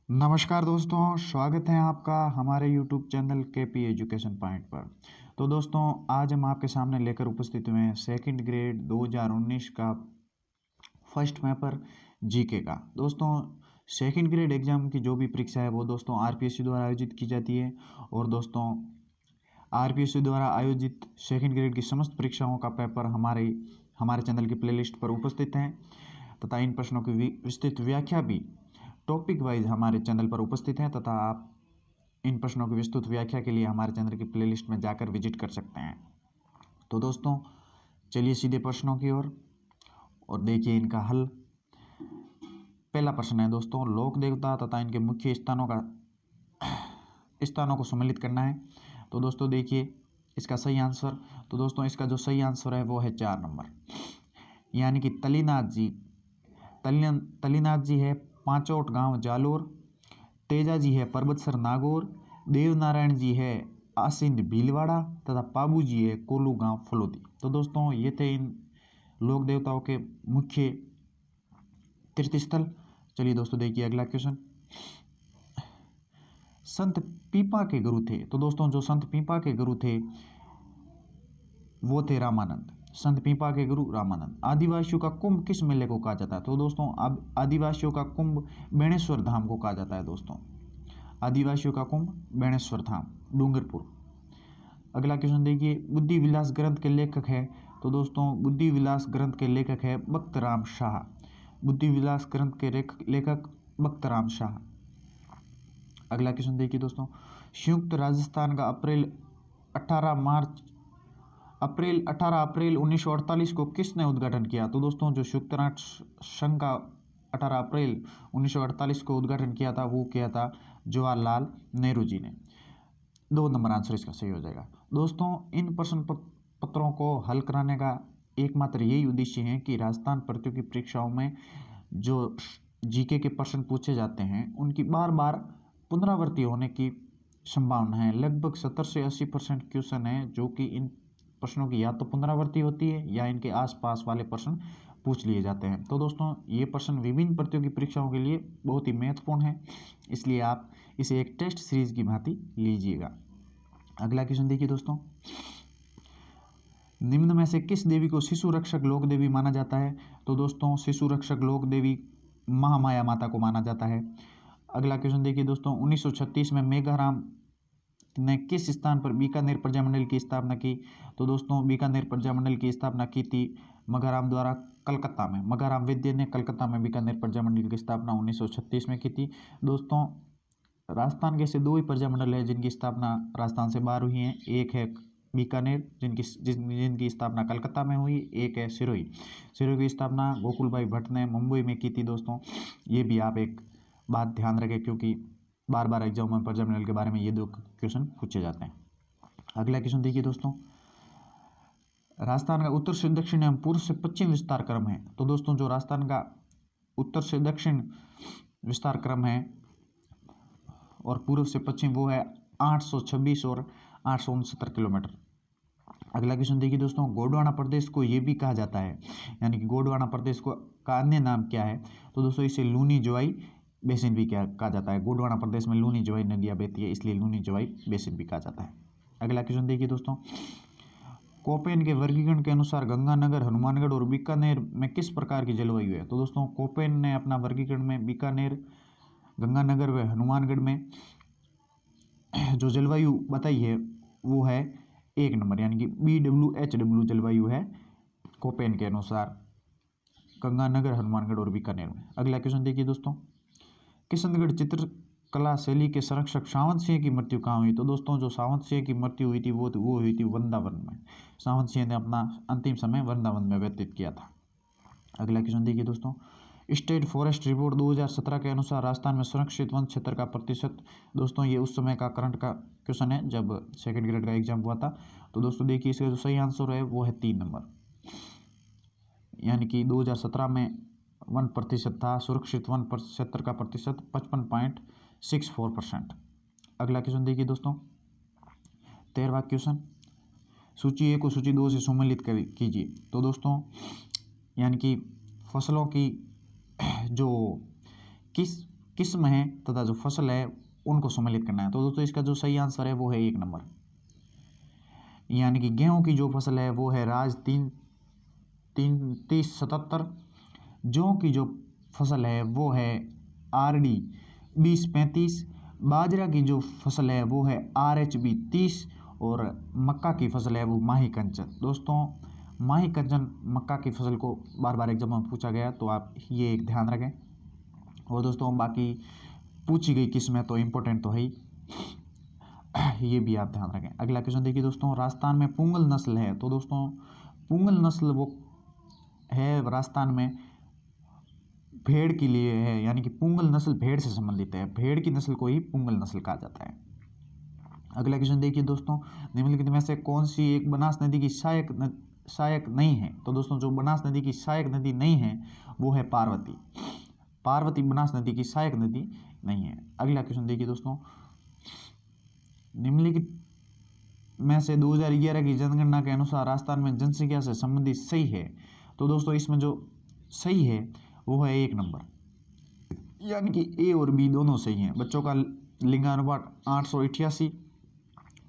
नमस्कार दोस्तों, स्वागत है आपका हमारे YouTube channel KP education point पर। तो दोस्तों, आज हम आपके सामने लेकर उपस्थित हुए हैं सेकंड ग्रेड 2019 का फर्स्ट पेपर जीके का। दोस्तों, सेकंड ग्रेड एग्जाम की जो भी परीक्षा है वो दोस्तों आरपीएससी द्वारा आयोजित की जाती है। और दोस्तों, आरपीएससी द्वारा आयोजित सेकंड ग्रेड की समस्त परीक्षाओं का पेपर हमारे चैनल की प्लेलिस्ट पर उपस्थित हैं तथा इन प्रश्नों की विस्तृत व्याख्या भी टॉपिक वाइज हमारे चैनल पर उपस्थित हैं तथा आप इन प्रश्नों की विस्तृत व्याख्या के लिए हमारे चैनल की प्लेलिस्ट में जाकर विजिट कर सकते हैं। तो दोस्तों, चलिए सीधे प्रश्नों की ओर और देखिए इनका हल। पहला प्रश्न है दोस्तों, लोक देवता तथा इनके मुख्य स्थानों को सम्मिलित करना है। तो दोस्तों देखिए इसका सही आंसर, तो दोस्तों इसका जो सही आंसर है वो है 4 नंबर, यानी कि तलीनाथ जी। तलीनाथ जी है पांचोट गांव जालोर, तेजा जी है परबतसर नागौर, देवनारायण जी है आसिंद भीलवाड़ा तथा पाबू जी है कोलू गांव फलोदी। तो दोस्तों ये थे इन लोक देवताओं के मुख्य तीर्थ स्थल। चलिए दोस्तों देखिए अगला क्वेश्चन। संत पीपा के गुरु थे। तो दोस्तों जो संत पीपा के गुरु थे वो थे रामानंद। संत पीपा के गुरु रामानंद। आदिवासियों का कुंभ किस मेले को कहा जाता है? तो दोस्तों अब आदिवासियों का कुंभ बेणेश्वर धाम को कहा जाता है। दोस्तों आदिवासियों का कुंभ बेणेश्वर धाम डूंगरपुर। अगला क्वेश्चन देखिए, बुद्धि विलास ग्रंथ के लेखक है। तो दोस्तों बुद्धि विलास ग्रंथ के लेखक है भक्त राम शाह। बुद्धि विलास ग्रंथ के लेखक भक्त राम शाह। अगला क्वेश्चन देखिए दोस्तों, संयुक्त राजस्थान का अठारह अप्रैल 1948 को किसने उद्घाटन किया? तो दोस्तों जो संयुक्त राष्ट्र संघ का 18 अप्रैल 1948 को उद्घाटन किया था वो किया था जवाहरलाल नेहरू जी ने। 2 नंबर आंसर इसका सही हो जाएगा। दोस्तों इन प्रश्न पत्रों को हल कराने का एकमात्र यही उद्देश्य है कि राजस्थान प्रतियोगी परीक्षाओं में जो जीके के प्रश्न पूछे जाते हैं उनकी बार बार पुनरावृत्ति होने की संभावना है। लगभग 70 से 80% क्वेश्चन है जो कि इन प्रश्नों की या तो पुनरावृत्ति होती है या इनके आसपास वाले प्रश्न पूछ लिए जाते हैं। तो दोस्तों ये प्रश्न विभिन्न प्रतियोगी परीक्षाओं के लिए बहुत ही महत्वपूर्ण है, इसलिए आप इसे एक टेस्ट सीरीज की भांति लीजिएगा। अगला क्वेश्चन देखिए दोस्तों, निम्न में से किस देवी को शिशु रक्षक लोक देवी माना जाता है? तो दोस्तों शिशु रक्षक लोक देवी महामाया माता को माना जाता है। अगला क्वेश्चन देखिए दोस्तों, 1936 में मेघाराम ने किस स्थान पर बीकानेर प्रजामंडल की स्थापना की? तो दोस्तों बीकानेर प्रजामंडल की स्थापना की थी मघाराम द्वारा कलकत्ता में। मघाराम वैद्य ने कलकत्ता में बीकानेर प्रजामंडल की स्थापना 1936 में की थी। दोस्तों राजस्थान के ऐसे 2 ही प्रजामंडल है जिनकी स्थापना राजस्थान से बाहर हुई है। एक है बीकानेर जिनकी स्थापना कलकत्ता में हुई, एक है सिरोही। सिरोही की स्थापना गोकुलभाई भट्ट ने मुंबई में की थी। दोस्तों ये भी आप एक बात ध्यान रखें क्योंकि बार बार एग्जाम में प्रजामंडल के बारे में ये 2 क्वेश्चन पूछे जाते हैं। अगला क्वेश्चन देखिए दोस्तों, राजस्थान का उत्तर से दक्षिण एवं पूर्व से पश्चिम विस्तार क्रम है। तो दोस्तों जो राजस्थान का उत्तर से दक्षिण विस्तार क्रम है और पूर्व से पश्चिम वो है 826 और 869 किलोमीटर। अगला क्वेश्चन देखिए दोस्तों, गोंडवाना प्रदेश को ये भी कहा जाता है, यानी कि गोंडवाना प्रदेश को का अन्य नाम क्या है? तो दोस्तों इसे लूनी जोई बेसिन भी क्या कहा जाता है। गोंडवाना प्रदेश में लूनी जोई नदियाँ बहती है इसलिए लूनी जोई बेसिन भी कहा जाता है। अगला क्वेश्चन देखिए दोस्तों, कोपेन के वर्गीकरण के अनुसार गंगानगर, हनुमानगढ़ और बीकानेर में किस प्रकार की जलवायु है? तो दोस्तों कोपेन ने अपना वर्गीकरण में बीकानेर, गंगानगर व हनुमानगढ़ में जो जलवायु बताई है वो है 1 नंबर, यानी कि BWHW जलवायु है कोपेन के अनुसार गंगानगर, हनुमानगढ़ और बीकानेर में। अगला क्वेश्चन देखिए दोस्तों, किशनगढ़ चित्रकला शैली के संरक्षक सावंत सिंह की मृत्यु कहाँ हुई? तो दोस्तों जो सावंत सिंह की मृत्यु हुई थी वो हुई थी वृंदावन में। सावंत सिंह ने अपना अंतिम समय वृंदावन में व्यतीत किया था। अगला क्वेश्चन देखिए दोस्तों, स्टेट फॉरेस्ट रिपोर्ट 2017 के अनुसार राजस्थान में सुरक्षित वन क्षेत्र का प्रतिशत। दोस्तों ये उस समय का करंट का क्वेश्चन है जब सेकंड ग्रेड का एग्जाम हुआ था। तो दोस्तों देखिए इसका जो सही आंसर है वो है 3 नंबर, यानी कि 2017 में 1% था, सुरक्षित वन क्षेत्र का प्रतिशत 55.64%। अगला क्वेश्चन देखिए दोस्तों, 13वां क्वेश्चन, सूची 1 को सूची 2 से सम्मिलित कीजिए। तो दोस्तों यानी कि फसलों की जो किस किस्म है तथा जो फसल है उनको सम्मिलित करना है। तो दोस्तों इसका जो सही आंसर है वो है 1 नंबर, यानी कि गेहूं की जो फसल है वो है राज 3077। जौ की जो फसल है वो है RD 2035। बाजरा की जो फसल है वो है RHB 30। और मक्का की फसल है वो माही कंचन। दोस्तों माही कंचन मक्का की फसल को बार बार एग्जाम में पूछा गया, तो आप ये एक ध्यान रखें। और दोस्तों बाकी पूछी गई किस्में तो इम्पोर्टेंट तो है ही, ये भी आप ध्यान रखें। अगला क्वेश्चन देखिए दोस्तों, राजस्थान में पुंगल नस्ल है। तो दोस्तों पुंगल नस्ल वो है राजस्थान में भेड़ के लिए है, यानी कि पुंगल नस्ल भेड़ से संबंधित है। भेड़ की नस्ल को ही पुंगल नस्ल कहा जाता है। अगला क्वेश्चन देखिए दोस्तों, निम्नलिखित में से कौन सी एक बनास नदी की सहायक नहीं है। तो दोस्तों जो बनास नदी की सहायक नदी नहीं है वो है पार्वती। पार्वती बनास नदी की सहायक नदी नहीं है। अगला क्वेश्चन देखिए दोस्तों, निम्नलिखित में से 2011 की जनगणना के अनुसार राजस्थान में जनसंख्या से संबंधित सही है। तो दोस्तों इसमें जो सही है वो है 1 नंबर, यानी कि ए और बी दोनों सही हैं। बच्चों का लिंगानुपात 888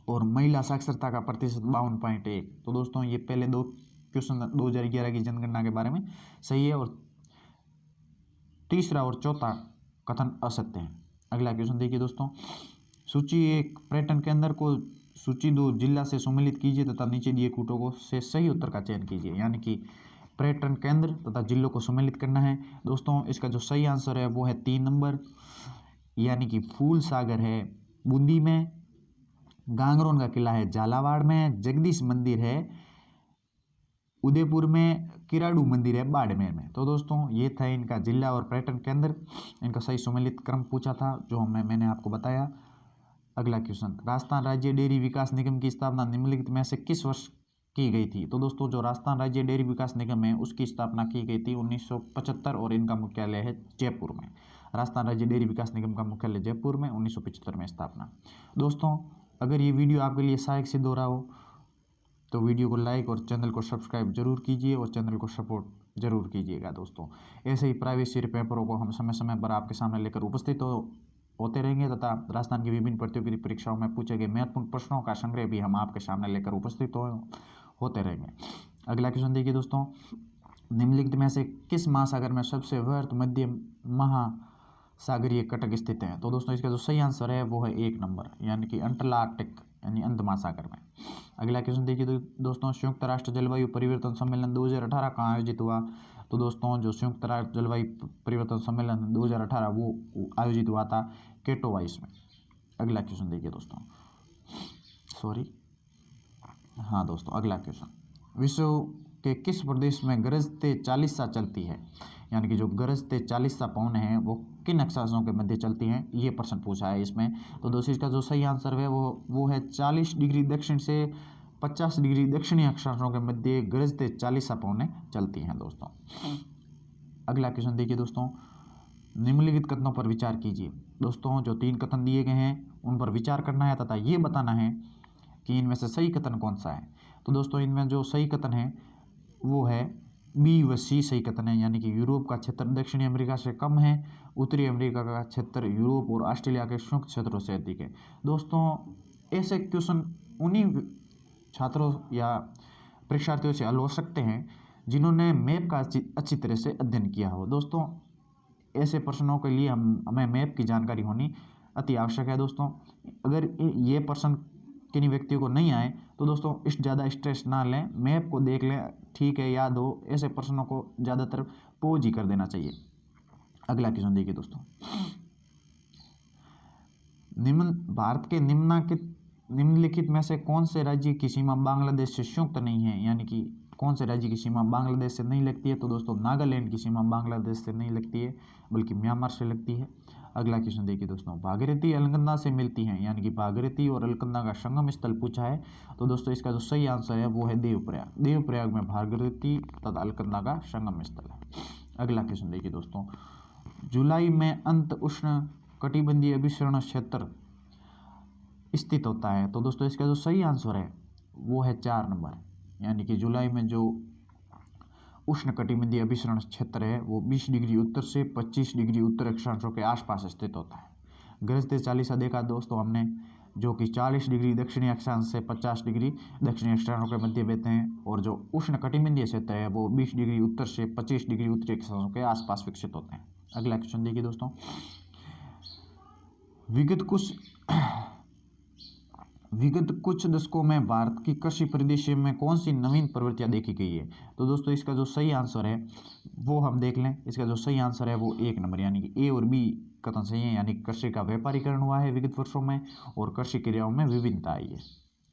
और महिला साक्षरता का प्रतिशत 52.1। तो दोस्तों ये पहले दो क्वेश्चन 2011 की जनगणना के बारे में सही है, और तीसरा और चौथा कथन असत्य है। अगला क्वेश्चन देखिए दोस्तों, सूची 1 पर्यटन केंद्र को सूची 2 जिला से सम्मिलित कीजिए तथा नीचे दिए कूटों से सही उत्तर का चयन कीजिए। यानी कि पर्यटन केंद्र तथा जिलों को सम्मिलित करना है। दोस्तों इसका जो सही आंसर है वो है 3 नंबर, यानी कि फूल सागर है बूंदी में, गांगरोन का किला है झालावाड़ में, जगदीश मंदिर है उदयपुर में, किराड़ू मंदिर है बाड़मेर में। तो दोस्तों ये था इनका जिला और पर्यटन केंद्र, इनका सही सम्मिलित क्रम पूछा था जो मैंने आपको बताया। अगला क्वेश्चन, राजस्थान राज्य डेयरी विकास निगम की स्थापना निम्नलिखित में से किस वर्ष की गई थी। तो दोस्तों जो राजस्थान राज्य डेयरी विकास निगम है उसकी स्थापना की गई थी 1975 और इनका मुख्यालय है जयपुर में। राजस्थान राज्य डेयरी विकास निगम का मुख्यालय जयपुर में 1975 में स्थापना। दोस्तों अगर ये वीडियो आपके लिए सहायक सिद्ध हो रहा हो तो वीडियो को लाइक और चैनल को सब्सक्राइब जरूर कीजिए और चैनल को सपोर्ट जरूर कीजिएगा। दोस्तों ऐसे ही प्राइवेट सीट पेपरों को हम समय समय पर आपके सामने लेकर उपस्थित होते रहेंगे तथा राजस्थान की विभिन्न प्रतियोगिता परीक्षाओं में पूछे गए महत्वपूर्ण प्रश्नों का संग्रह भी हम आपके सामने लेकर उपस्थित होते रहेंगे। अगला क्वेश्चन देखिए दोस्तों, निम्नलिखित में से किस महासागर में सबसे वृहत मध्य महासागरीय कटक स्थित है। तो दोस्तों इसका जो सही आंसर है वो है 1 नंबर, यानी कि अंटार्कटिक यानी अंत महासागर में। अगला क्वेश्चन देखिए दोस्तों, संयुक्त राष्ट्र जलवायु परिवर्तन सम्मेलन 2018 कहाँ आयोजित हुआ। तो दोस्तों जो संयुक्त राष्ट्र जलवायु परिवर्तन सम्मेलन 2018 वो आयोजित हुआ था केटोवाइस में। अगला क्वेश्चन देखिए दोस्तों, हाँ दोस्तों अगला क्वेश्चन, विश्व के किस प्रदेश में गरज तेज चालीसा चलती है। यानी कि जो गरज तेज चालीसा पवन है वो किन अक्षांशों के मध्य चलती हैं, ये प्रश्न पूछा है इसमें। तो दोस्तों इसका जो सही आंसर है वो है 40 डिग्री दक्षिण से 50 डिग्री दक्षिणी अक्षांशों के मध्य गरज तेज चालीसा पवनें चलती हैं दोस्तों। अगला क्वेश्चन देखिए दोस्तों, निम्नलिखित कथनों पर विचार कीजिए। दोस्तों जो 3 कथन दिए गए हैं उन पर विचार करना है तथा ये बताना है कि इनमें से सही कथन कौन सा है। तो दोस्तों इनमें जो सही कथन है वो है बी व सी सही कथन है, यानी कि यूरोप का क्षेत्र दक्षिणी अमेरिका से कम है, उत्तरी अमेरिका का क्षेत्र यूरोप और ऑस्ट्रेलिया के संयुक्त क्षेत्रों से अधिक है। दोस्तों ऐसे क्वेश्चन उन्हीं छात्रों या परीक्षार्थियों से हल हो सकते हैं जिन्होंने मैप का अच्छी तरह से अध्ययन किया हो। दोस्तों ऐसे प्रश्नों के लिए हमें मैप की जानकारी होनी अति आवश्यक है। दोस्तों अगर ये प्रश्न किन्हीं व्यक्तियों को नहीं आए तो दोस्तों ज़्यादा स्ट्रेस ना लें, मैप को देख लें, ठीक है याद हो, ऐसे प्रश्नों को ज़्यादातर पोज ही कर देना चाहिए। अगला क्वेश्चन देखिए दोस्तों, भारत के निम्नलिखित में से कौन से राज्य की सीमा बांग्लादेश से संयुक्त नहीं है। यानी कि कौन से राज्य की सीमा बांग्लादेश से नहीं लगती है। तो दोस्तों नागालैंड की सीमा बांग्लादेश से नहीं लगती है बल्कि म्यांमार से लगती है। अगला क्वेश्चन देखिए दोस्तों, भागीरथी अलकनंदा से मिलती हैं, यानी कि भागीरथी और अलकनंदा का संगम स्थल पूछा है। तो दोस्तों इसका जो सही आंसर है वो है देवप्रयाग। देवप्रयाग में भागीरथी तथा अलकनंदा का संगम स्थल है। अगला क्वेश्चन देखिए दोस्तों, जुलाई में अंत उष्ण कटिबंधीय अभिसरण क्षेत्र स्थित होता है। तो दोस्तों इसका जो सही आंसर है वो है 4 नंबर, यानी कि जुलाई में जो उष्णकटिबंधीय अभिसरण क्षेत्र है वो 20 डिग्री उत्तर से 25 डिग्री उत्तर अक्षांशों के आसपास स्थित होता है। गरजते चालीसा देखा दोस्तों हमने, जो कि 40 डिग्री दक्षिणी अक्षांश से 50 डिग्री दक्षिणी अक्षांशों के मध्य बहते हैं, और जो उष्णकटिबंधीय क्षेत्र है वो 20 डिग्री उत्तर से 25 डिग्री उत्तरी अक्षांशों के आसपास विकसित होते हैं। अगला क्वेश्चन देखिए दोस्तों, विगत कुछ दशकों में भारत की कृषि परिदृश्य में कौन सी नवीन प्रवृत्तियां देखी गई है? तो दोस्तों इसका जो सही आंसर है वो हम देख लें। इसका जो सही आंसर है वो 1 नंबर यानी कि ए और बी कथन सही है, यानी कृषि का व्यापारीकरण हुआ है विगत वर्षों में और कृषि क्रियाओं में विभिन्नता आई है।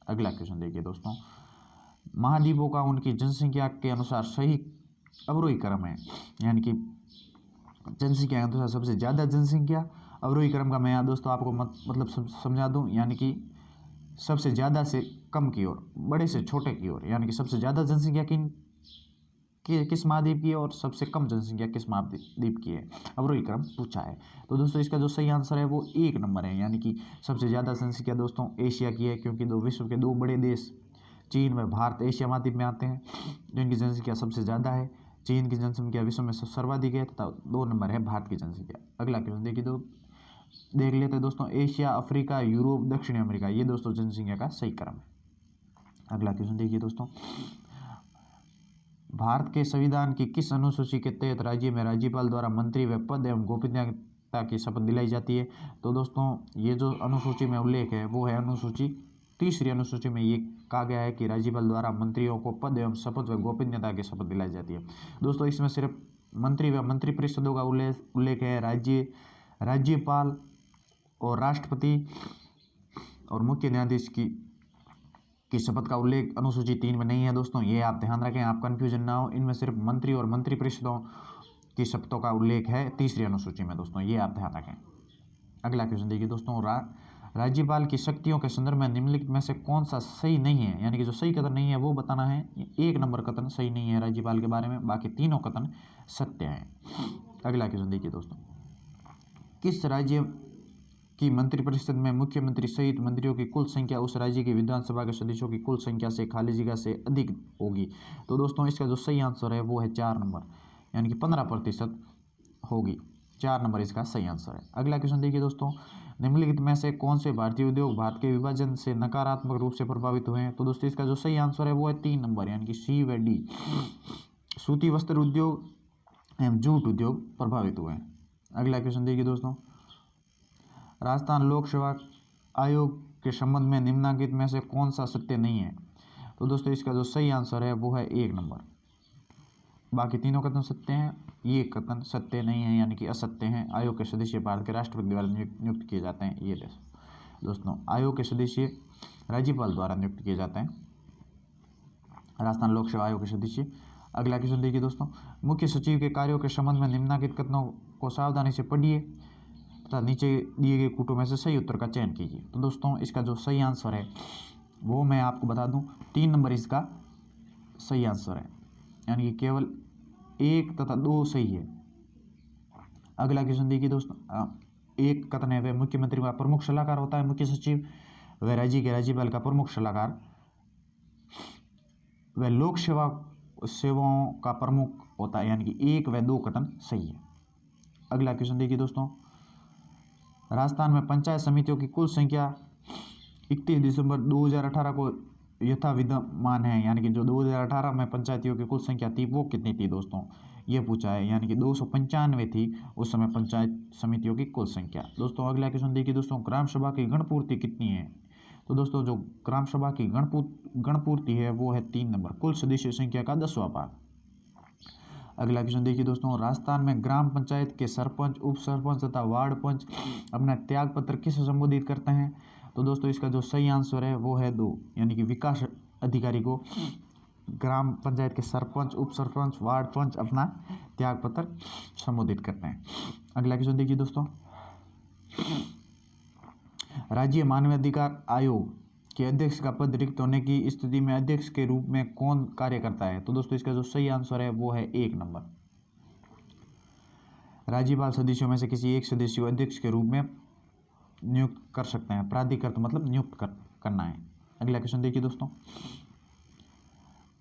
अगला क्वेश्चन देखिए दोस्तों, महाद्वीपों का उनकी जनसंख्या के अनुसार सही अवरोही क्रम है, यानी कि जनसंख्या के अनुसार सबसे ज़्यादा जनसंख्या अवरोही क्रम का मैं यहाँ दोस्तों आपको मतलब समझा दूँ, यानी कि सबसे ज़्यादा से कम की ओर, बड़े से छोटे की ओर, यानी कि सबसे ज़्यादा जनसंख्या किस महाद्वीप की है और सबसे कम जनसंख्या किस महाद्वीप की है, अवरोही क्रम पूछा है। तो दोस्तों इसका जो सही आंसर है वो 1 नंबर है, यानी कि सबसे ज़्यादा जनसंख्या दोस्तों एशिया की है, क्योंकि विश्व के 2 बड़े देश चीन व भारत एशिया महाद्वीप में आते हैं, जिनकी जनसंख्या सबसे ज़्यादा है। चीन की जनसंख्या विश्व में सर्वाधिक है तथा 2 नंबर है भारत की जनसंख्या। अगला क्वेश्चन देखिए देख लेते हैं दोस्तों, एशिया, अफ्रीका, यूरोप, दक्षिण अमेरिका, ये दोस्तों जनसंख्या का सही क्रम है। अगला क्वेश्चन देखिए दोस्तों, भारत के संविधान की किस अनुसूची के तहत राज्य में राज्यपाल द्वारा मंत्री व पद एवं गोपनीयता की शपथ दिलाई जाती है? तो दोस्तों ये जो अनुसूची में उल्लेख है वो है अनुसूची 3री अनुसूची में ये कहा गया है कि राज्यपाल द्वारा मंत्रियों को पद एवं शपथ व गोपनीयता की शपथ दिलाई जाती है। दोस्तों इसमें सिर्फ मंत्री व मंत्रिपरिषदों का उल्लेख है, राज्यपाल और राष्ट्रपति और मुख्य न्यायाधीश की शपथ का उल्लेख अनुसूची 3 में नहीं है दोस्तों, ये आप ध्यान रखें, आप कन्फ्यूजन ना हो। इनमें सिर्फ मंत्री और मंत्रिपरिषदों की शपथों का उल्लेख है 3री अनुसूची में दोस्तों, ये आप ध्यान रखें। अगला क्वेश्चन देखिए दोस्तों, राज्यपाल की शक्तियों के संदर्भ में निम्नलिखित में से कौन सा सही नहीं है, यानी कि जो सही कथन नहीं है वो बताना है। 1 नंबर कथन सही नहीं है राज्यपाल के बारे में, बाकी तीनों कथन सत्य हैं। अगला क्वेश्चन देखिए दोस्तों, किस राज्य की मंत्रिपरिषद में मुख्यमंत्री सहित मंत्रियों की कुल संख्या उस राज्य की विधानसभा के सदस्यों की कुल संख्या से खाली जगह से अधिक होगी? तो दोस्तों इसका जो सही आंसर है वो है 4 नंबर, यानी कि 15% होगी। 4 नंबर इसका सही आंसर है। अगला क्वेश्चन देखिए दोस्तों, निम्नलिखित में से कौन से भारतीय उद्योग भारत के विभाजन से नकारात्मक रूप से प्रभावित हुए हैं? तो दोस्तों इसका जो सही आंसर है वो है 3 नंबर, यानी कि सी व डी, सूती वस्त्र उद्योग एवं जूट उद्योग प्रभावित हुए हैं। अगला क्वेश्चन देखिए दोस्तों, राजस्थान लोक सेवा आयोग के संबंध में निम्नलिखित में से कौन सा सत्य नहीं है? तो दोस्तों इसका जो सही आंसर है वो है 1 नंबर, बाकी तीनों कथन सत्य हैं, ये कथन सत्य नहीं है, यानी कि असत्य हैं। आयोग के सदस्य भारत के राष्ट्रपति द्वारा नियुक्त किए जाते हैं। ये दोस्तों आयोग के सदस्य राज्यपाल द्वारा नियुक्त किए जाते हैं, राजस्थान लोक सेवा आयोग के सदस्य। अगला क्वेश्चन देखिए दोस्तों, मुख्य सचिव के कार्यों के संबंध में निम्नलिखित कथनों को सावधानी से पढ़िए तथा नीचे दिए गए कूटों में से सही उत्तर का चयन कीजिए। तो दोस्तों इसका जो सही आंसर है वो मैं आपको बता दूं, 3 नंबर इसका सही आंसर है, यानी कि केवल 1 तथा 2 सही है। अगला क्वेश्चन देखिए दोस्तों, एक कथन है वह मुख्यमंत्री का प्रमुख सलाहकार होता है मुख्य सचिव, वह राज्य के राज्यपाल का प्रमुख सलाहकार, वह लोक सेवाओं का प्रमुख होता है, यानी कि 1 व 2 कथन सही है। अगला क्वेश्चन देखिए दोस्तों, राजस्थान में पंचायत समितियों की कुल संख्या 31 दिसंबर 2018 को यथा विद्यमान है, यानी कि जो 2018 में पंचायतियों की कुल संख्या थी वो कितनी थी दोस्तों, ये पूछा है, यानी कि 295 थी उस समय पंचायत समितियों की कुल संख्या। दोस्तों अगला क्वेश्चन देखिए दोस्तों, ग्राम सभा की गणपूर्ति कितनी है? तो दोस्तों जो ग्राम सभा की गणपूर्ति है वो है 3 नंबर, कुल सदस्य संख्या का 10वां भाग। अगला क्वेश्चन देखिए दोस्तों, राजस्थान में ग्राम पंचायत के सरपंच, उप सरपंच तथा वार्ड पंच अपना त्याग पत्र किसे संबोधित करते हैं? तो दोस्तों इसका जो सही आंसर है वो है 2, यानी कि विकास अधिकारी को ग्राम पंचायत के सरपंच, उप सरपंच, वार्ड पंच अपना त्याग पत्र संबोधित करते हैं। अगला क्वेश्चन देखिए दोस्तों, राज्य मानवाधिकार आयोग के अध्यक्ष का पद रिक्त होने की स्थिति में अध्यक्ष के रूप में कौन कार्य करता है? तो दोस्तों इसका जो सही आंसर है वो है 1 नंबर, राज्यपाल सदस्यों में से किसी एक सदस्य को अध्यक्ष के रूप में नियुक्त कर सकते हैं, प्राधिकृत मतलब नियुक्त करना है। अगला क्वेश्चन देखिए दोस्तों,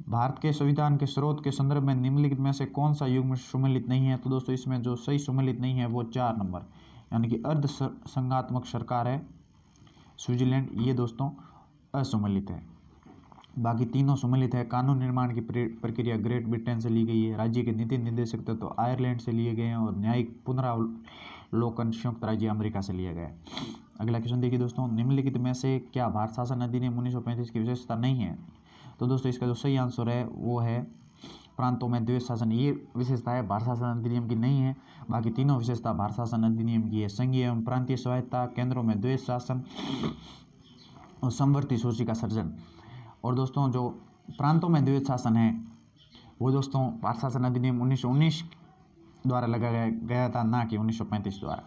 भारत के संविधान के स्रोत के संदर्भ में निम्नलिखित में से कौन सा युग्म सम्मिलित नहीं है? तो दोस्तों इसमें जो सही सम्मिलित नहीं है वो 4 नंबर, यानी कि अर्ध संघात्मक सरकार है स्विट्जरलैंड, ये दोस्तों असम्मिलित है। बाकी तीनों सम्मिलित है। कानून निर्माण की प्रक्रिया ग्रेट ब्रिटेन से ली गई है। राज्य के नीति निर्देशक तत्व तो आयरलैंड से लिए गए हैं और न्यायिक पुनरावलोकन संयुक्त राज्य अमेरिका से लिया गया है। अगला क्वेश्चन देखिए दोस्तों, निम्नलिखित में से क्या भारत शासन अधिनियम 1935 की विशेषता नहीं है? तो दोस्तों इसका जो सही आंसर है वो है प्रांतों में द्वैत शासन, ये विशेषता है भारत शासन अधिनियम की नहीं है। बाकी तीनों विशेषता भारत शासन अधिनियम की है। संघीय एवं प्रांतीय स्वायत्तता, केंद्रों में द्वैत शासन और समवर्ती सूची का सर्जन। और दोस्तों जो प्रांतों में द्वैत शासन है वो दोस्तों भारत शासन अधिनियम 1919 द्वारा लगाया गया था, ना कि 1935 द्वारा।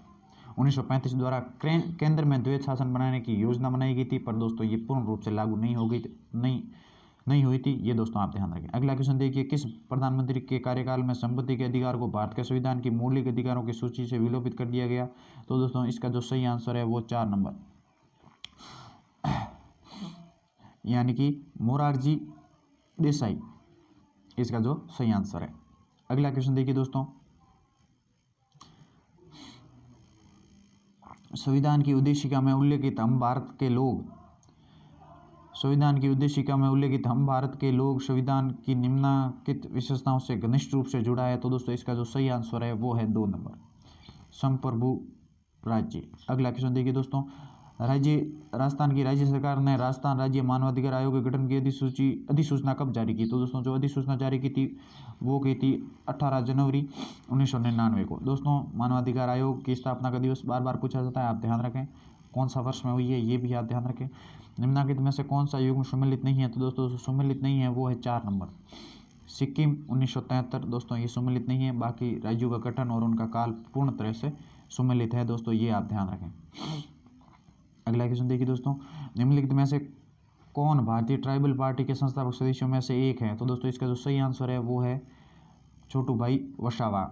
1935 द्वारा केंद्र में द्वैत शासन बनाने की योजना बनाई गई थी, पर दोस्तों ये पूर्ण रूप से लागू नहीं हो गई, नहीं हुई थी, ये दोस्तों आप ध्यान रखें। अगला क्वेश्चन देखिए, किस प्रधानमंत्री के कार्यकाल में संपत्ति के अधिकार को भारत के संविधान की मौलिक अधिकारों की सूची से विलोपित कर दिया गया? तो दोस्तों इसका जो सही आंसर है वो 4 नंबर, यानी कि मोरारजी देसाई, इसका जो सही आंसर है। अगला क्वेश्चन देखिए दोस्तों, संविधान की उद्देशिका में उल्लेखित हम भारत के लोग, संविधान की उद्देशिका में उल्लेखित हम भारत के लोग संविधान की निम्नलिखित विशेषताओं से घनिष्ठ रूप से जुड़ा है? तो दोस्तों इसका जो सही आंसर है वो है 2 नंबर, संप्रभु राज्य। अगला क्वेश्चन देखिए दोस्तों, राजस्थान की राज्य सरकार ने राजस्थान राज्य मानवाधिकार आयोग के गठन की अधिसूचना कब जारी की? तो दोस्तों जो अधिसूचना जारी की थी वो की थी 18 जनवरी 1999 को। दोस्तों मानवाधिकार आयोग की स्थापना का दिवस बार बार पूछा जाता है, आप ध्यान रखें कौन सा वर्ष में हुई है ये भी आप ध्यान रखें। निम्नलिखित में से कौन सा युग्म सम्मिलित नहीं है? तो दोस्तों सम्मिलित नहीं है वो है 4 नंबर, सिक्किम 1973। दोस्तों ये सम्मिलित नहीं है। बाकी राज्यों का गठन और उनका काल पूर्ण तरह से सम्मिलित है दोस्तों, ये आप ध्यान रखें। अगला क्वेश्चन देखिए दोस्तों, निम्नलिखित में से कौन भारतीय ट्राइबल पार्टी के संस्थापक सदस्यों में से एक है? तो दोस्तों इसका जो सही आंसर है वो है छोटू भाई वसावा।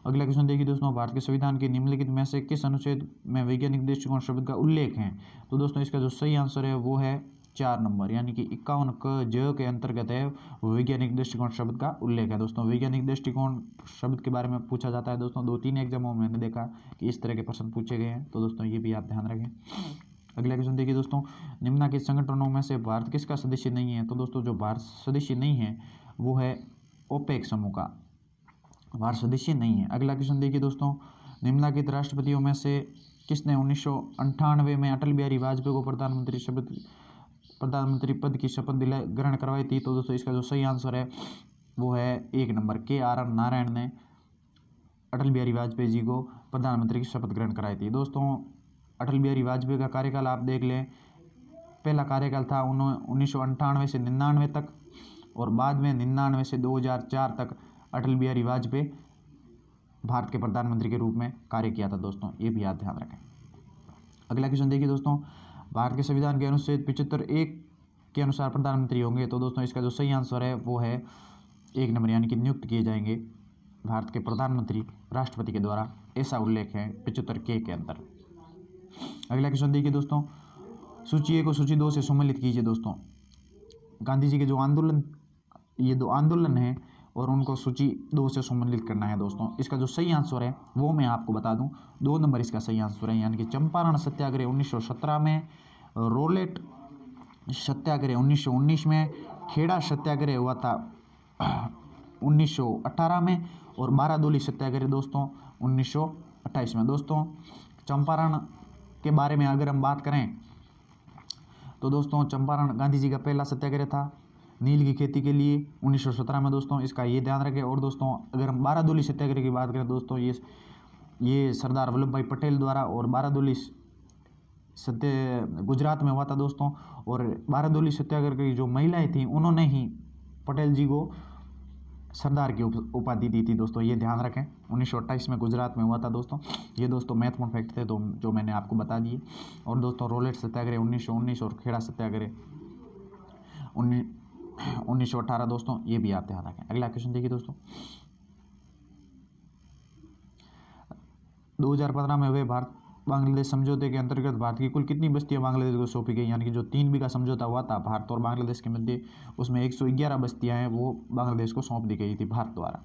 अगला क्वेश्चन देखिए दोस्तों, भारत के संविधान के निम्नलिखित में से किस अनुच्छेद में वैज्ञानिक दृष्टिकोण शब्द का उल्लेख है? तो दोस्तों इसका जो सही आंसर है वो है 4 नंबर, यानी कि 51 क ज के अंतर्गत है वैज्ञानिक दृष्टिकोण शब्द का उल्लेख है। दोस्तों वैज्ञानिक दृष्टिकोण शब्द के बारे में पूछा जाता है दोस्तों, 2-3 एग्जामों में मैंने देखा कि इस तरह के प्रश्न पूछे गए हैं, तो दोस्तों ये भी आप ध्यान रखें। अगला क्वेश्चन देखिए दोस्तों, निम्नलिखित संगठनों में से भारत किसका सदस्य नहीं है? तो दोस्तों जो भारत सदस्य नहीं है वो है ओपेक समूह का, भारत सदस्य नहीं है। अगला क्वेश्चन देखिए दोस्तों, निम्नलिखित राष्ट्रपतियों में से किसने 1998 में अटल बिहारी वाजपेयी को प्रधानमंत्री पद की शपथ ग्रहण करवाई थी? तो दोस्तों इसका जो सही आंसर है वो है 1 नंबर, KR नारायण ने अटल बिहारी वाजपेयी जी को प्रधानमंत्री की शपथ ग्रहण कराई थी। दोस्तों अटल बिहारी वाजपेयी का कार्यकाल आप देख लें, पहला कार्यकाल था 1998 से 99 तक, और बाद में 99 से 2004 तक अटल बिहारी वाजपेयी भारत के प्रधानमंत्री के रूप में कार्य किया था दोस्तों, ये भी आप ध्यान रखें। अगला क्वेश्चन देखिए दोस्तों, भारत के संविधान के अनुच्छेद 75(1) के अनुसार प्रधानमंत्री होंगे? तो दोस्तों इसका जो सही आंसर है वो है 1 नंबर, यानी कि नियुक्त किए जाएंगे भारत के प्रधानमंत्री राष्ट्रपति के द्वारा, ऐसा उल्लेख है 75(k) के अंदर। अगला क्वेश्चन देखिए दोस्तों, सूची 1 को सूची 2 से सम्मिलित कीजिए। दोस्तों गांधी जी के जो आंदोलन, ये 2 आंदोलन है और उनको सूची 2 से सम्मिलित करना है दोस्तों। इसका जो सही आंसर है वो मैं आपको बता दूं, 2 नंबर इसका सही आंसर है, यानी कि चंपारण सत्याग्रह 1917 में, रोलेट सत्याग्रह 1919 में, खेड़ा सत्याग्रह हुआ था 1918 में, और बारादोली सत्याग्रह दोस्तों 1928 में। दोस्तों चंपारण के बारे में अगर हम बात करें तो दोस्तों चंपारण गांधी जी का पहला सत्याग्रह था नील की खेती के लिए 1917 में दोस्तों, इसका ये ध्यान रखें। और दोस्तों अगर हम बारादोली सत्याग्रह की बात करें दोस्तों, ये सरदार वल्लभ भाई पटेल द्वारा, और बारादोली गुजरात में हुआ था दोस्तों। और बारादोली सत्याग्रह की जो महिलाएं थीं उन्होंने ही पटेल जी को सरदार की उपाधि दी थी दोस्तों, ये ध्यान रखें। 1928 में गुजरात में हुआ था दोस्तों। ये दोस्तों महत्वपूर्ण फैक्ट थे तो जो मैंने आपको बता दिए। और दोस्तों रोलेट सत्याग्रह 1919 और खेड़ा सत्याग्रह 1918 दोस्तों, ये भी आप ध्यान रखें। अगला क्वेश्चन देखिए दोस्तों, 2015 में हुए भारत बांग्लादेश समझौते के अंतर्गत भारत की कुल कितनी बस्तियां बांग्लादेश को सौंपी गई, यानी कि जो 3 बीघा समझौता हुआ था भारत और बांग्लादेश के मध्य, उसमें 111 बस्तियां हैं वो बांग्लादेश को सौंप दी गई थी भारत द्वारा।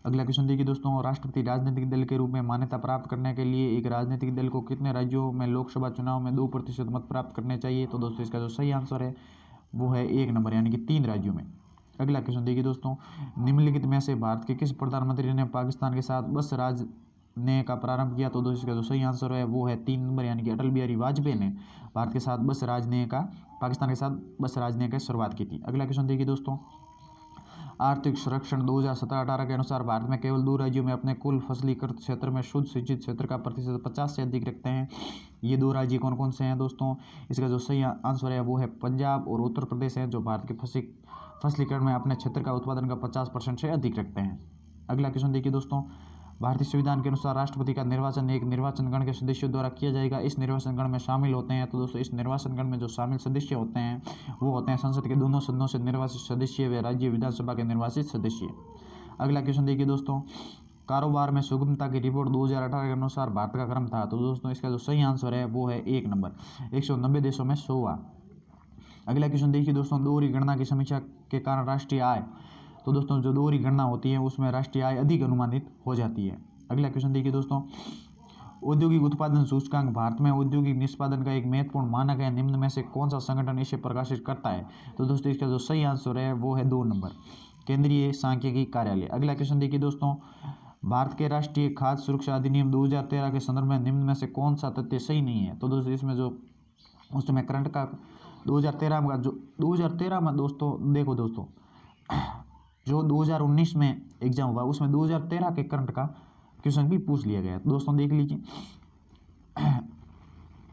अगला क्वेश्चन देखिए दोस्तों, राष्ट्रपति राजनीतिक दल के रूप में मान्यता प्राप्त करने के लिए एक राजनीतिक दल को कितने राज्यों में लोकसभा चुनाव में 2% मत प्राप्त करने चाहिए? तो दोस्तों इसका जो सही आंसर है वो है 1 नंबर, यानी कि 3 राज्यों में। अगला क्वेश्चन देखिए दोस्तों, निम्नलिखित में से भारत के किस प्रधानमंत्री ने पाकिस्तान के साथ बस राज ने का प्रारंभ किया? तो दोस्तों इसका जो सही आंसर है वो है 3 नंबर, यानी कि अटल बिहारी वाजपेयी ने भारत के साथ बस राजने का पाकिस्तान के साथ बस राजने की शुरुआत की थी। अगला क्वेश्चन देखिए दोस्तों, आर्थिक सर्वेक्षण 2017-18 के अनुसार भारत में केवल 2 राज्यों में अपने कुल फसलीकृत क्षेत्र में शुद्ध सिंचित क्षेत्र का प्रतिशत 50 से अधिक रखते हैं। ये 2 राज्य कौन कौन से हैं दोस्तों? इसका जो सही आंसर है वो है पंजाब और उत्तर प्रदेश है, जो भारत के फसलीकरण में अपने क्षेत्र का उत्पादन का 50% से अधिक रखते हैं। अगला क्वेश्चन देखिए दोस्तों, भारतीय संविधान के अनुसार राष्ट्रपति का निर्वाचन एक निर्वाचन गण के सदस्यों द्वारा किया जाएगा। इस निर्वाचन गण में शामिल होते हैं, तो दोस्तों इस निर्वाचन गण में जो शामिल सदस्य होते हैं वो होते हैं संसद के दोनों सदनों से निर्वाचित सदस्य व राज्य विधानसभा के निर्वाचित सदस्य। अगला क्वेश्चन देखिए दोस्तों, कारोबार में सुगमता की रिपोर्ट 2018 के अनुसार भारत का क्रम था। तो दोस्तों इसका जो सही आंसर है वो है 1 नंबर, 190 देशों में 100वां। अगला क्वेश्चन देखिए दोस्तों, दोहरी गणना की समीक्षा के कारण राष्ट्रीय आय, तो दोस्तों जो दोहरी गणना होती है उसमें राष्ट्रीय आय अधिक अनुमानित हो जाती है। अगला क्वेश्चन देखिए दोस्तों, औद्योगिक उत्पादन सूचकांक भारत में औद्योगिक निष्पादन का एक महत्वपूर्ण मानक है, निम्न में से कौन सा संगठन इसे प्रकाशित करता है? तो दोस्तों इसका जो सही आंसर है वो है 2 नंबर, केंद्रीय सांख्यिकी कार्यालय। अगला क्वेश्चन देखिए दोस्तों, भारत के राष्ट्रीय खाद्य सुरक्षा अधिनियम 2013 के संदर्भ में निम्न में से कौन सा तथ्य सही नहीं है? तो दोस्तों इसमें जो उस समय करंट का 2013 में जो 2013 में दोस्तों देखो दोस्तों जो 2019 में एग्जाम हुआ उसमें 2013 के करंट का क्वेश्चन भी पूछ लिया गया। दोस्तों देख लीजिए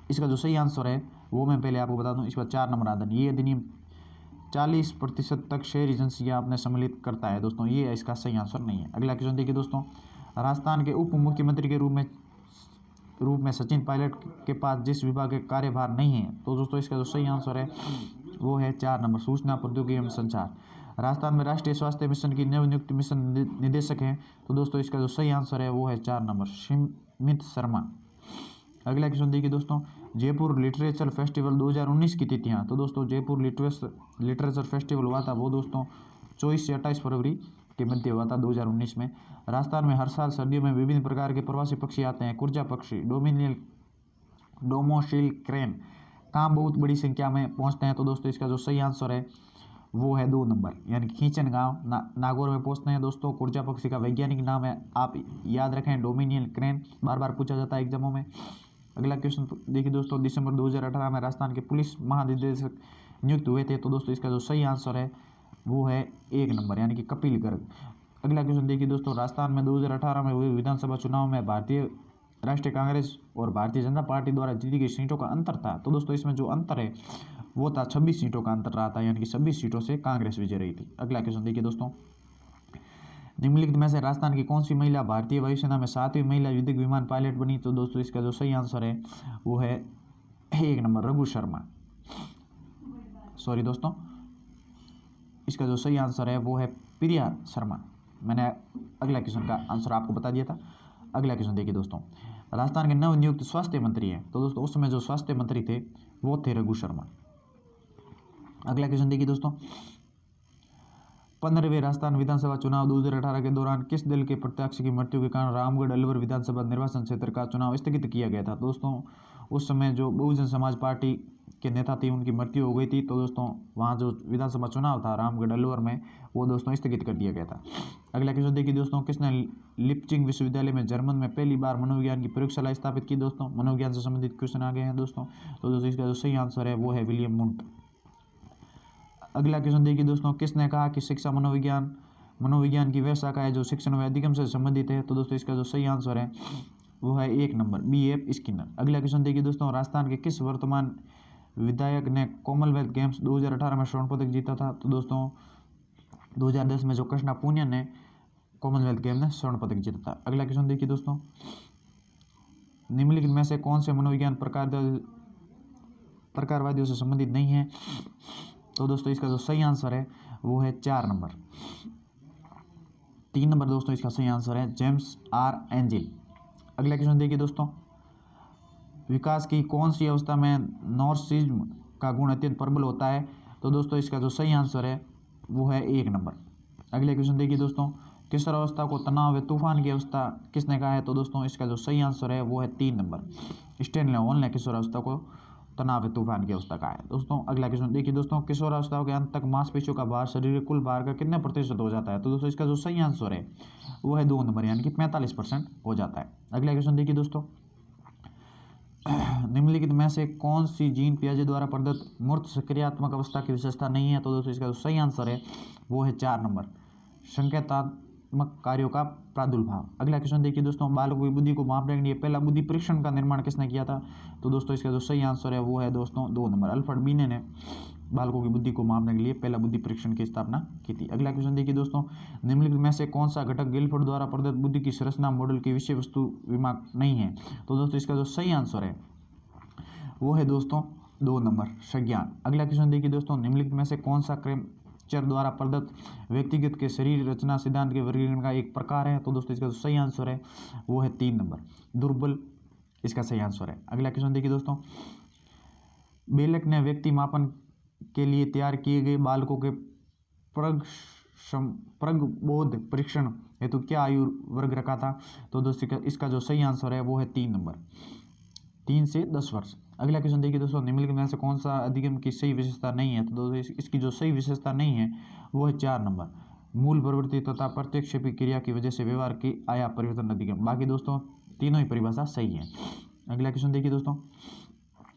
इसका जो सही आंसर है वो मैं पहले आपको बता दूं, इसका 4 नंबर आता है। ये अधिनियम 40% तक शहर एजेंसियां अपने सम्मिलित करता है। दोस्तों ये इसका सही आंसर नहीं है। अगला क्वेश्चन देखिए दोस्तों, राजस्थान के उप मुख्यमंत्री के रूप में सचिन पायलट के पास जिस विभाग के कार्यभार नहीं है, तो दोस्तों इसका जो सही आंसर है वो है 4 नंबर, सूचना प्रौद्योगिकी एवं संचार। राजस्थान में राष्ट्रीय स्वास्थ्य मिशन की नवनियुक्त मिशन निदेशक हैं, तो दोस्तों इसका जो सही आंसर है वो है 4 नंबर, सुमित शर्मा। अगला क्वेश्चन देखिए दोस्तों, जयपुर लिटरेचर फेस्टिवल 2019 की तिथियां, तो दोस्तों जयपुर लिटरेचर फेस्टिवल हुआ था वो दोस्तों 24 से 28 फरवरी के मध्य हुआ था 2019 में। राजस्थान में हर साल सर्दियों में विभिन्न प्रकार के प्रवासी पक्षी आते हैं। कुर्जा पक्षी, डोमोसिल क्रेन कहाँ बहुत बड़ी संख्या में पहुंचते हैं? तो दोस्तों इसका जो सही आंसर है वो है 2 नंबर, यानी खींचन गांव नागौर में पहुंचते हैं। दोस्तों कुर्जा पक्षी का वैज्ञानिक नाम है, आप याद रखें, डोमिनियल क्रेन, बार बार पूछा जाता है एग्जामों में। अगला क्वेश्चन देखिए दोस्तों, दिसंबर 2018 में राजस्थान के पुलिस महानिदेशक नियुक्त हुए थे, तो दोस्तों इसका जो सही आंसर है वो है 1 नंबर, यानी कि कपिल गर्ग। अगला क्वेश्चन देखिए दोस्तों, राजस्थान में 2018 में हुए विधानसभा चुनाव में भारतीय राष्ट्रीय कांग्रेस और भारतीय जनता पार्टी द्वारा जीती गई सीटों का अंतर था। तो दोस्तों इसमें जो अंतर है वो था 26 सीटों का अंतर रहा था, यानी कि 26 सीटों से कांग्रेस विजय रही थी। अगला क्वेश्चन देखिए दोस्तों, निम्नलिखित में से राजस्थान की कौन सी महिला भारतीय वायुसेना में 7वीं महिला युद्धक विमान पायलट बनी? तो दोस्तों इसका जो सही आंसर है वो है 1 नंबर, रघु शर्मा। सॉरी दोस्तों, इसका जो सही आंसर है वो है प्रिया शर्मा। मैंने अगला क्वेश्चन का आंसर आपको बता दिया था। अगला क्वेश्चन देखिए दोस्तों, राजस्थान के नवनियुक्त स्वास्थ्य मंत्री हैं, तो दोस्तों उस समय जो स्वास्थ्य मंत्री थे वो थे रघु शर्मा। अगला क्वेश्चन देखिए दोस्तों, 15वें राजस्थान विधानसभा चुनाव 2018 के दौरान किस दल के प्रत्याशी की मृत्यु के कारण रामगढ़ अलवर विधानसभा निर्वाचन क्षेत्र का चुनाव स्थगित किया गया था? दोस्तों उस समय जो बहुजन समाज पार्टी के नेता थे उनकी मृत्यु हो गई थी, तो दोस्तों वहाँ जो विधानसभा चुनाव था रामगढ़ अलवर में वो दोस्तों स्थगित कर दिया गया था। अगला क्वेश्चन देखिए दोस्तों, किसने लिपचिंग विश्वविद्यालय में जर्मन में पहली बार मनोविज्ञान की प्रयोगशाला स्थापित की? दोस्तों मनोविज्ञान से संबंधित क्वेश्चन आ गए हैं दोस्तों, तो दोस्तों इसका जो सही आंसर है वो है विलियम वुंट। अगला क्वेश्चन देखिए दोस्तों, किसने कहा कि शिक्षा मनोविज्ञान की वह शाखा है जो शिक्षण व अधिगम से संबंधित है? तो दोस्तों इसका जो सही आंसर है वो है 1 नंबर, BF स्किनर। अगला क्वेश्चन देखिए दोस्तों, राजस्थान के किस वर्तमान विधायक ने कॉमनवेल्थ गेम्स 2018 में स्वर्ण पदक जीता था? तो दोस्तों 2010 में जो कृष्णा पूनिया ने कॉमनवेल्थ गेम में स्वर्ण पदक जीता था। अगला क्वेश्चन देखिए दोस्तों, निम्नलिखित में से कौन से मनोविज्ञान प्रकारवादियों से संबंधित नहीं है? तो दोस्तों इसका जो सही आंसर है वो है 4 नंबर, 3 नंबर दोस्तों इसका सही आंसर है जेम्स आर एंजिल। अगला क्वेश्चन देखिए दोस्तों, विकास की कौन सी अवस्था में नार्सिसिज्म का गुण अत्यंत प्रबल होता है? तो दोस्तों इसका जो सही आंसर है वो है 1 नंबर। अगले क्वेश्चन देखिए दोस्तों, किशोर अवस्था को तनाव व तूफान की अवस्था किसने कहा है? तो दोस्तों इसका जो सही आंसर है वो है 3 नंबर। स्टैनले हॉल ने किशोर अवस्था को तनाव व तूफान की अवस्था कहा है। दोस्तों अगला क्वेश्चन देखिए दोस्तों, किशोर अवस्था के अंत तक मांसपेशियों का भार शरीर के कुल भार का कितने प्रतिशत हो जाता है? तो दोस्तों इसका जो सही आंसर है वो है 2 नंबर, यानी कि 45% हो जाता है। अगला क्वेश्चन देखिए दोस्तों, निम्नलिखित में से कौन सी जीन पियाजे द्वारा प्रदत्त मूर्त सक्रियात्मक अवस्था की विशेषता नहीं है? तो दोस्तों इसका जो सही आंसर है वो है 4 नंबर, संकेतात्मक कार्यों का प्रादुर्भाव। अगला क्वेश्चन देखिए दोस्तों, बालकों की बुद्धि को मापने के लिए पहला बुद्धि परीक्षण का निर्माण किसने किया था? तो दोस्तों इसका जो सही आंसर है वो है दोस्तों 2 नंबर, अल्फ्रेड बीने ने बालकों की बुद्धि को मापने के लिए पहला बुद्धि परीक्षण की स्थापना की थी। अगला क्वेश्चन देखिए दोस्तों, निम्नलिखित में से कौन सा घटक गिलफोर्ड द्वारा प्रदत्त बुद्धि की संरचना मॉडल की विषय वस्तु विमाग नहीं है? तो दोस्तों इसका जो सही आंसर है वो है दोस्तों 2 नंबर, संज्ञान। अगला क्वेश्चन देखिए दोस्तों, निम्नलिखित में से कौन सा क्रेमचर द्वारा प्रदत्त व्यक्तिगत के शरीर रचना सिद्धांत के वर्गीकरण का एक प्रकार है? तो दोस्तों इसका जो सही आंसर है वो है 3 नंबर, दुर्बल, इसका सही आंसर है। अगला क्वेश्चन देखिए दोस्तों, बेलक ने व्यक्ति मापन के लिए तैयार किए गए बालकों के प्रगबोध परीक्षण हेतु क्या आयु वर्ग रखा था? तो दोस्तों इसका जो सही आंसर है वो है 3 नंबर, 3 से 10 वर्ष। अगला क्वेश्चन देखिए दोस्तों, निम्नलिखित में से कौन सा अधिगम की सही विशेषता नहीं है? तो दोस्तों इसकी जो सही विशेषता नहीं है वो है 4 नंबर, मूल प्रवृत्ति तथा प्रत्यक्षेपी क्रिया की वजह से व्यवहार की आया परिवर्तन अधिगम। बाकी दोस्तों तीनों ही परिभाषा सही है। अगला क्वेश्चन देखिए दोस्तों,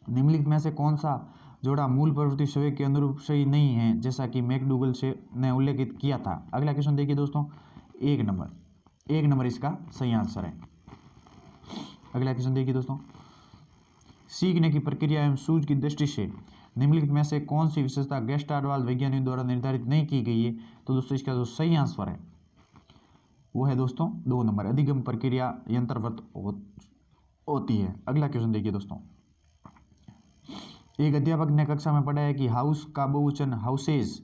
निम्नलिखित में से कौन सा जोड़ा मूल प्रवृत्ति संवेग के अनुरूप सही नहीं है, जैसा कि मैकडूगल से ने उल्लेखित किया था? अगला क्वेश्चन देखिए दोस्तों, 1 नंबर इसका सही आंसर है। अगला क्वेश्चन देखिए दोस्तों, सीखने की प्रक्रिया एवं सूझ की दृष्टि से निम्नलिखित में से कौन सी विशेषता गेस्टार्डवाल वैज्ञानिकों द्वारा निर्धारित नहीं की गई है? तो दोस्तों इसका जो सही आंसर है वो है दोस्तों 2 नंबर, अधिगम प्रक्रिया यंत्रवत होती है। अगला क्वेश्चन देखिए दोस्तों, एक अध्यापक ने कक्षा में पढ़ाया कि हाउस का बहुवचन हाउसेज,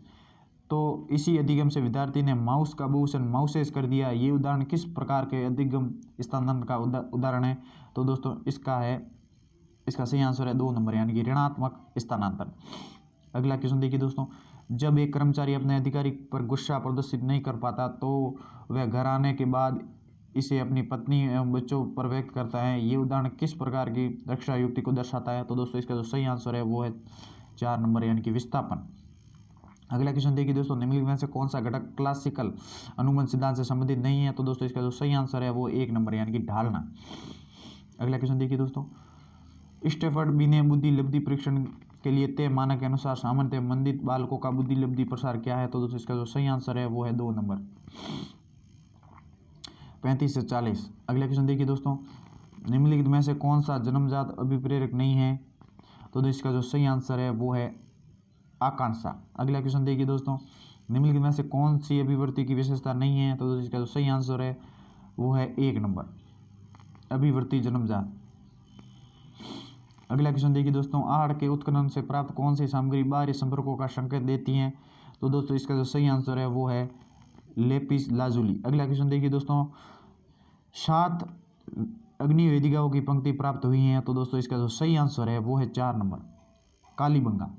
तो इसी अधिगम से विद्यार्थी ने माउस का बहुवचन माउसेज कर दिया। ये उदाहरण किस प्रकार के अधिगम स्थानांतरण का उदाहरण है? तो दोस्तों इसका सही आंसर है 2 नंबर, यानी कि ऋणात्मक स्थानांतरण। अगला क्वेश्चन देखिए दोस्तों, जब एक कर्मचारी अपने अधिकारी पर गुस्सा प्रदर्शित नहीं कर पाता तो वह घर आने के बाद इसे अपनी पत्नी एवं बच्चों पर व्यक्त करता है। ये उदाहरण किस प्रकार की रक्षा युक्ति को दर्शाता है? तो दोस्तों इसका जो सही आंसर है वो है 4 नंबर, यानी कि विस्थापन। अगला क्वेश्चन देखिए दोस्तों, निम्नलिखित में से कौन सा घटक क्लासिकल अनुबंध सिद्धांत से संबंधित नहीं है? तो दोस्तों इसका जो सही आंसर है वो 1 नंबर, यानी कि ढालना। अगला क्वेश्चन देखिए दोस्तों, स्टेफर्ड बीने बुद्धि लब्धि परीक्षण के लिए तय मानक के अनुसार सामान्यतः मंदित बालकों का बुद्धि लब्धि प्रसार क्या है? तो दोस्तों इसका जो सही आंसर है वो है 2 नंबर, 35 से 40। अगला क्वेश्चन देखिए दोस्तों, निम्नलिखित में से कौन सा जन्मजात अभिप्रेरक नहीं है? तो इसका जो सही आंसर है वो है आकांक्षा। अगला क्वेश्चन देखिए दोस्तों, निम्नलिखित में से कौन सी अभिवृत्ति की विशेषता नहीं है? तो इसका जो सही आंसर है वो है 1 नंबर, अभिवृत्ति जन्मजात। अगला क्वेश्चन देखिए दोस्तों, आहड़ के उत्खनन से प्राप्त कौन सी सामग्री बाहरी संपर्कों का संकेत देती हैं? तो दोस्तों इसका जो सही आंसर है वो है लेपिस लाजुली। अगला क्वेश्चन देखिए दोस्तों, 7 अग्नि वेदिकाओं की पंक्ति प्राप्त हुई हैं। तो दोस्तों इसका जो सही आंसर है वो है 4 नंबर, कालीबंगा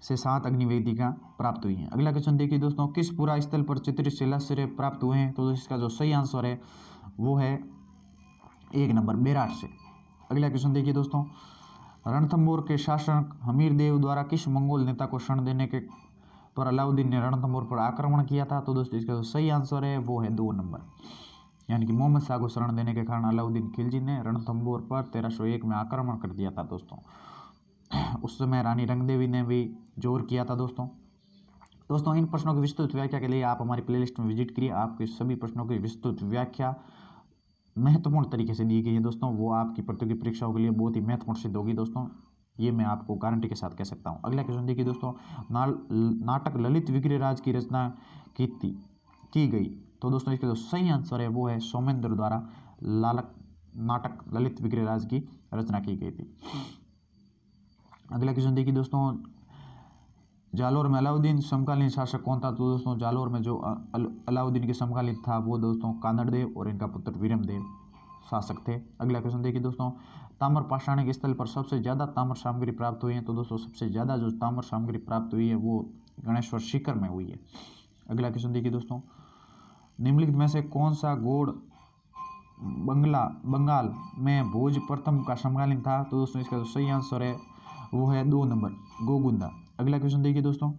से 7 अग्नि वेदिका प्राप्त हुई हैं। अगला क्वेश्चन देखिए दोस्तों, किस पूरा स्थल पर चित्रित शिलाश्रय प्राप्त हुए हैं? तो इसका जो सही आंसर है वो है 1 नंबर, बेराट से। अगला क्वेश्चन देखिए दोस्तों, रणथंभौर के शासक हमीरदेव द्वारा किस मंगोल नेता को शरण देने के पर अलाउद्दीन ने रणथंभौर पर आक्रमण किया था? तो दोस्तों इसका जो सही आंसर है वो है 2 नंबर, यानी कि मोहम्मद शाह को शरण देने के कारण अलाउद्दीन खिलजी ने रणथंभौर पर 1301 में आक्रमण कर दिया था दोस्तों। उस समय रानी रंगदेवी ने भी जोर किया था दोस्तों। इन प्रश्नों की विस्तृत व्याख्या के लिए आप हमारी प्लेलिस्ट में विजिट करिए। आपके सभी प्रश्नों की विस्तृत व्याख्या महत्वपूर्ण तरीके से दी गई है दोस्तों, वो आपकी प्रतियोगी परीक्षाओं के लिए बहुत ही महत्वपूर्ण सिद्ध होगी दोस्तों, ये मैं आपको गारंटी के साथ कह सकता हूँ। अगला क्वेश्चन देखिए दोस्तों, नाटक ललित विग्रहराज की रचना की गई। तो दोस्तों इसका जो सही आंसर है वो है सोमेंद्र द्वारा नाटक ललित विग्रहराज की रचना की गई थी। अगला क्वेश्चन देखिए दोस्तों, जालोर में अलाउद्दीन समकालीन शासक कौन था? तो दोस्तों जालोर में जो अलाउद्दीन के समकालीन था वो दोस्तों कानड़देव और इनका पुत्र वीरमदेव शासक थे। अगला क्वेश्चन देखिए दोस्तों, ताम्र पाषाणिक स्थल पर सबसे ज़्यादा ताम्र सामग्री प्राप्त हुई है? तो दोस्तों सबसे ज़्यादा जो ताम्र सामग्री प्राप्त हुई है वो गणेश्वर शिखर में हुई है। अगला क्वेश्चन देखिए दोस्तों, निम्नलिखित में से कौन सा गौड़ बंगाल में भोज प्रथम का समकालीन था? तो दोस्तों इसका जो सही आंसर है वो है 2 नंबर गोगुंदा। अगला क्वेश्चन देखिए दोस्तों,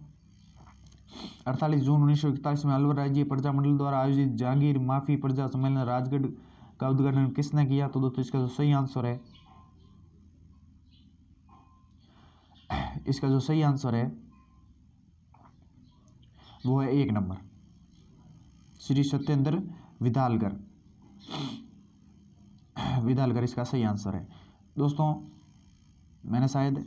48 जून 1941 में अलवर राज्य प्रजा मंडल द्वारा आयोजित जहांगीर माफी प्रजा सम्मेलन राजगढ़ का उद्घाटन किसने किया? तो दोस्तों इसका जो सही आंसर है, इसका जो सही आंसर है वो है 1 नंबर श्री सत्येंद्र विदालगर इसका सही आंसर है। दोस्तों मैंने शायद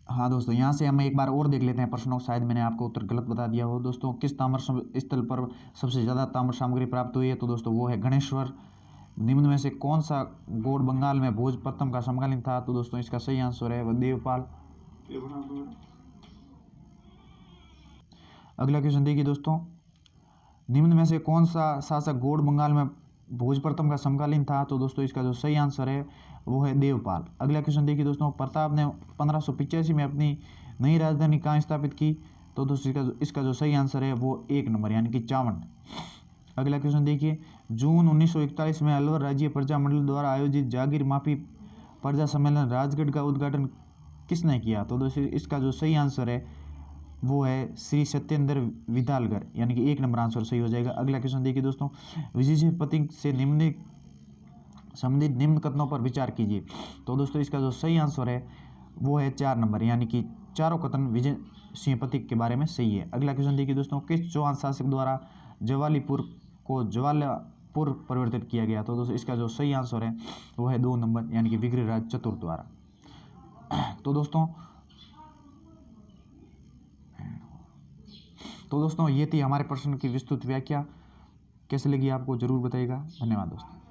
हाँ दोस्तों, यहाँ से हम एक बार और देख लेते हैं प्रश्नों, शायद मैंने आपको उत्तर गलत बता दिया हो। दोस्तों किस ताम्र स्थल पर सबसे ज़्यादा ताम्र सामग्री प्राप्त हुई है? तो दोस्तों वो है गणेश्वर। निम्न में से कौन सा गौड़ बंगाल में भोज प्रथम का समकालीन था? तो दोस्तों इसका सही आंसर है वह देवपाल। अगला क्वेश्चन देखिए दोस्तों, निम्न में से कौन सा शासक गौड़ बंगाल में भोज प्रथम का समकालीन था? तो दोस्तों इसका जो सही आंसर है वो है देवपाल। अगला क्वेश्चन देखिए दोस्तों, प्रताप ने 1585 में अपनी नई राजधानी कहाँ स्थापित की? तो दोस्तों इसका जो सही आंसर है वो 1 नंबर यानी कि चावंड। अगला क्वेश्चन देखिए, जून 1941 में अलवर राज्य प्रजा मंडल द्वारा आयोजित जागीर माफी प्रजा सम्मेलन राजगढ़ का उद्घाटन किसने किया? तो दोस्तों इसका जो सही आंसर है वो है श्री सत्येंद्र विदालगर यानी कि 1 नंबर आंसर सही हो जाएगा। अगला क्वेश्चन देखिए दोस्तों, विजय पथिक से संबंधित निम्न कथनों पर विचार कीजिए। तो दोस्तों इसका जो सही आंसर है वो है 4 नंबर यानी कि चारों कथन विजय सिंह पथिक के बारे में सही है। अगला क्वेश्चन देखिए दोस्तों, किस चौहान शासक द्वारा जवालीपुर को ज्वालापुर परिवर्तित किया गया? तो दोस्तों इसका जो सही आंसर है वो है 2 नंबर यानी कि विग्रहराज चतुर्थ द्वारा। तो दोस्तों ये थी हमारे प्रश्न की विस्तृत व्याख्या। कैसे लगी आपको जरूर बताइएगा। धन्यवाद दोस्तों।